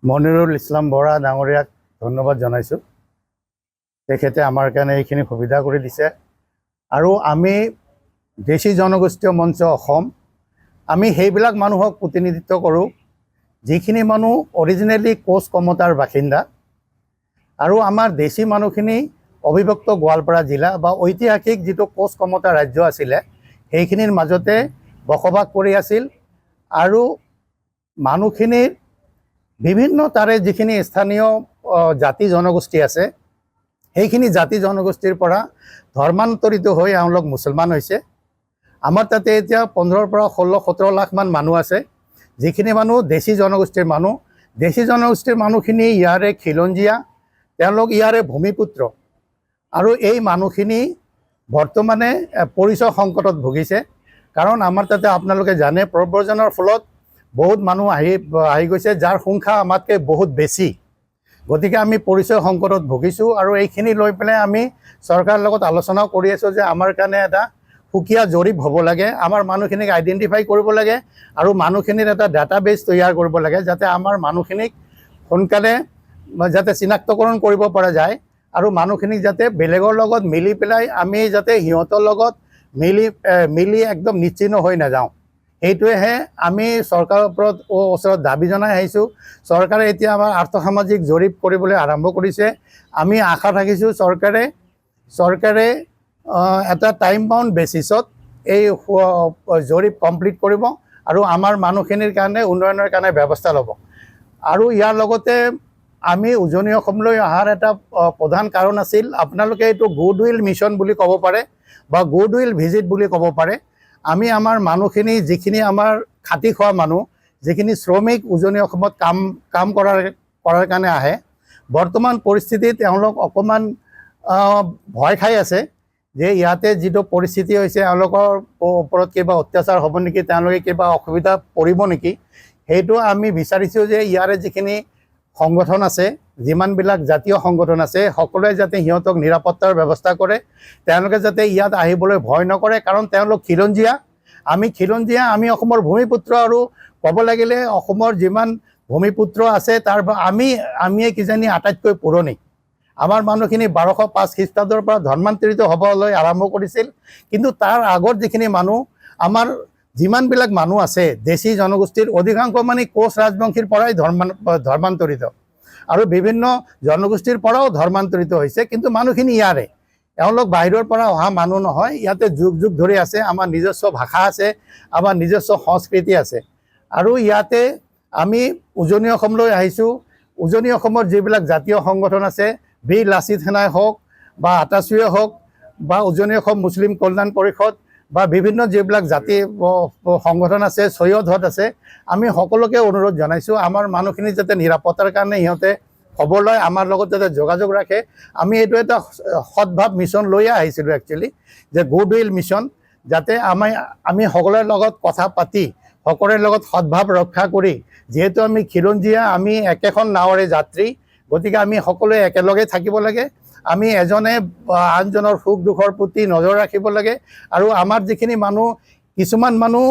মনিৰুল ইছলাম বৰা ডাঙৰীয়াক ধন্যবাদ জনাইছোঁ। তেখেতে আমাৰ কাৰণে এইখিনি সুবিধা কৰি দিছে। আৰু আমি দেশী জনগোষ্ঠীয় মঞ্চ অসম, আমি সেইবিলাক মানুহক প্ৰতিনিধিত্ব কৰোঁ যিখিনি মানুহ অৰিজিনেলি কোচ কমতাৰ বাসিন্দা। আৰু আমাৰ দেশী মানুহখিনি অবিভক্ত গোৱালপাৰা জিলা বা ঐতিহাসিক যিটো কোচ কমতা ৰাজ্য আছিলে সেইখিনিৰ মাজতে বসবাস কৰি আছিল। আৰু মানুহখিনিৰ বিভিন্ন তাৰে যিখিনি স্থানীয় জাতি জনগোষ্ঠী আছে সেইখিনি জাতি জনগোষ্ঠীৰ পৰা ধৰ্মান্তৰিত হৈ এওঁলোক মুছলমান হৈছে। আমাৰ তাতে এতিয়া 15 পৰা 16-17 লাখ মান মানুহ আছে, যিখিনি মানুহ দেশী জনগোষ্ঠীৰ মানুহ। দেশী জনগোষ্ঠীৰ মানুহখিনি ইয়াৰে খিলঞ্জীয়া, তেওঁলোক ইয়াৰে ভূমিপুত্ৰ। আৰু এই মানুহখিনি বৰ্তমানে পৰিচয় সংকটত ভুগিছে। কাৰণ আমাৰ তাতে আপোনালোকে জানে প্ৰব্ৰজনৰ ফলত বহুত মানুহ আহি গৈছে, যাৰ সংখ্যা আমাতকৈ বহুত বেছি। গতিকে আমি পৰিচয় সংকটত ভুগিছোঁ। আৰু এইখিনি লৈ পেলাই আমি চৰকাৰৰ লগত আলোচনাও কৰি আছোঁ যে আমাৰ কাৰণে এটা সুকীয়া জৰীপ হ'ব লাগে, আমাৰ মানুহখিনিক আইডেণ্টিফাই কৰিব লাগে আৰু মানুহখিনিৰ এটা ডাটাবেছ তৈয়াৰ কৰিব লাগে, যাতে আমাৰ মানুহখিনিক সোনকালে যাতে চিনাক্তকৰণ কৰিব পৰা যায় আৰু মানুহখিনিক যাতে বেলেগৰ লগত মিলি পেলাই আমি যাতে সিহঁতৰ লগত মিলি একদম নিশ্চিহ্ন হৈ নাযাওঁ। এইটোৱেহে আমি চৰকাৰৰ ওচৰত দাবী জনাই আহিছোঁ। চৰকাৰে এতিয়া আমাৰ আৰ্থসামাজিক জৰীপ কৰিবলৈ আৰম্ভ কৰিছে। আমি আশা ৰাখিছোঁ চৰকাৰে এটা টাইম বাউণ্ড বেচিছত এই জৰীপ কমপ্লিট কৰিব আৰু আমাৰ মানুহখিনিৰ কাৰণে উন্নয়নৰ কাৰণে ব্যৱস্থা ল'ব। আৰু ইয়াৰ লগতে আমি উজনি অসমলৈ অহাৰ এটা প্ৰধান কাৰণ আছিল, আপোনালোকে এইটো গুডউইল মিছন বুলি ক'ব পাৰে বা গুডউইল ভিজিট বুলি ক'ব পাৰে। আমি আমাৰ মানুহখিনি যিখিনি আমাৰ খাটি খোৱা মানুহ, যিখিনি শ্ৰমিক উজনি অসমত কাম কৰাৰ কাৰণে আহে, বৰ্তমান পৰিস্থিতিত তেওঁলোক অকণমান ভয় খাই আছে যে ইয়াতে যিটো পৰিস্থিতি হৈছে এওঁলোকৰ ওপৰত কিবা অত্যাচাৰ হ'ব নেকি, তেওঁলোকে কিবা অসুবিধা পৰিব নেকি। সেইটো আমি বিচাৰিছোঁ যে ইয়াৰে যিখিনি সংগঠন আছে, যিমানবিলাক জাতীয় সংগঠন আছে, সকলোৱে যাতে সিহঁতক নিৰাপত্তাৰ ব্যৱস্থা কৰে, তেওঁলোকে যাতে ইয়াত আহিবলৈ ভয় নকৰে। কাৰণ তেওঁলোক খিলঞ্জীয়া, আমি খিলঞ্জীয়া, আমি অসমৰ ভূমিপুত্ৰ। আৰু ক'ব লাগিলে অসমৰ যিমান ভূমিপুত্ৰ আছে তাৰ আমিয়ে কিজানি আটাইতকৈ পুৰণি। আমাৰ মানুহখিনি 1205 খ্ৰীষ্টাব্দৰ পৰা ধৰ্মান্তৰিত হ'বলৈ আৰম্ভ কৰিছিল। কিন্তু তাৰ আগৰ যিখিনি মানুহ, আমাৰ যিমানবিলাক মানুহ আছে দেশী জনগোষ্ঠীৰ, অধিকাংশ মানে কোচ ৰাজবংশীৰ পৰাই ধৰ্মান্তৰিত আৰু বিভিন্ন জনগোষ্ঠীৰ পৰাও ধৰ্মান্তৰিত হৈছে। কিন্তু মানুহখিনি ইয়াৰে, এওঁলোক বাহিৰৰ পৰা অহা মানুহ নহয়, ইয়াতে যুগ যুগ ধৰি আছে। আমাৰ নিজস্ব ভাষা আছে, আমাৰ নিজস্ব সংস্কৃতি আছে। আৰু ইয়াতে আমি উজনি অসমলৈ আহিছোঁ। উজনি অসমৰ যিবিলাক জাতীয় সংগঠন আছে, বীৰ লাচিত সেনাই হওক বা আটাচুৱে হওক বা উজনি অসম মুছলিম কল্যাণ পৰিষদ বা বিভিন্ন যিবিলাক জাতি সংগঠন আছে, ছৈয়দহত আছে, আমি সকলোকে অনুৰোধ জনাইছোঁ আমাৰ মানুহখিনি যাতে নিৰাপত্তাৰ কাৰণে সিহঁতে খবৰ লয়, আমাৰ লগত যাতে যোগাযোগ ৰাখে। আমি এইটো এটা সদভাৱ মিছন লৈয়ে আহিছিলোঁ একচুৱেলি, যে গুডউইল মিছন, যাতে আমি সকলোৰে লগত কথা পাতি সকলোৰে লগত সদভাৱ ৰক্ষা কৰি, যিহেতু আমি খিলঞ্জীয়া, আমি একেখন নাৱৰে যাত্ৰী, গতিকে আমি সকলোৱে একেলগে থাকিব লাগে। আমি এজনে আনজনৰ সুখ দুখৰ প্ৰতি নজৰ ৰাখিব লাগে। আৰু আমাৰ যিখিনি মানুহ, কিছুমান মানুহ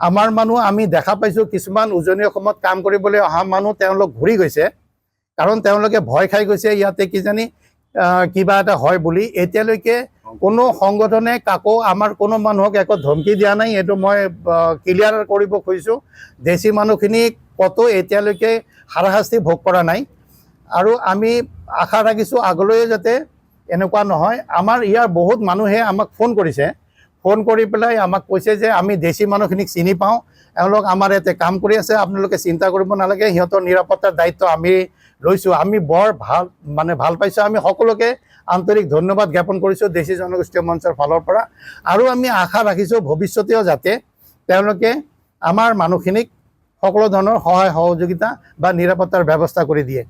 আমাৰ মানুহ আমি দেখা পাইছোঁ, কিছুমান উজনি অসমত কাম কৰিবলৈ অহা মানুহ তেওঁলোক ঘূৰি গৈছে, কাৰণ তেওঁলোকে ভয় খাই গৈছে ইয়াতে কিজানি কিবা এটা হয় বুলি। এতিয়ালৈকে কোনো সংগঠনে কাকো, আমাৰ কোনো মানুহক একো ধমকি দিয়া নাই, এইটো মই ক্লিয়াৰ কৰিব খুজিছোঁ। দেশী মানুহখিনি ক'তো এতিয়ালৈকে হাৰাশাস্তি ভোগ কৰা নাই। আৰু আমি আশা ৰাখিছোঁ আগলৈও যাতে এনেকুৱা নহয়। আমাৰ ইয়াৰ বহুত মানুহে আমাক ফোন কৰিছে, ফোন কৰি পেলাই আমাক কৈছে যে আমি দেশী মানুহখিনিক চিনি পাওঁ, এওঁলোক আমাৰ ইয়াতে কাম কৰি আছে, আপোনালোকে চিন্তা কৰিব নালাগে, সিহঁতৰ নিৰাপত্তাৰ দায়িত্ব আমি লৈছোঁ। আমি বৰ ভাল পাইছোঁ। আমি সকলোকে আন্তৰিক ধন্যবাদ জ্ঞাপন কৰিছোঁ দেশী জনগোষ্ঠীয় মঞ্চৰ ফালৰ পৰা। আৰু আমি আশা ৰাখিছোঁ ভৱিষ্যতেও যাতে তেওঁলোকে আমাৰ মানুহখিনিক সকলো ধৰণৰ সহায় সহযোগিতা বা নিৰাপত্তাৰ ব্যৱস্থা কৰি দিয়ে।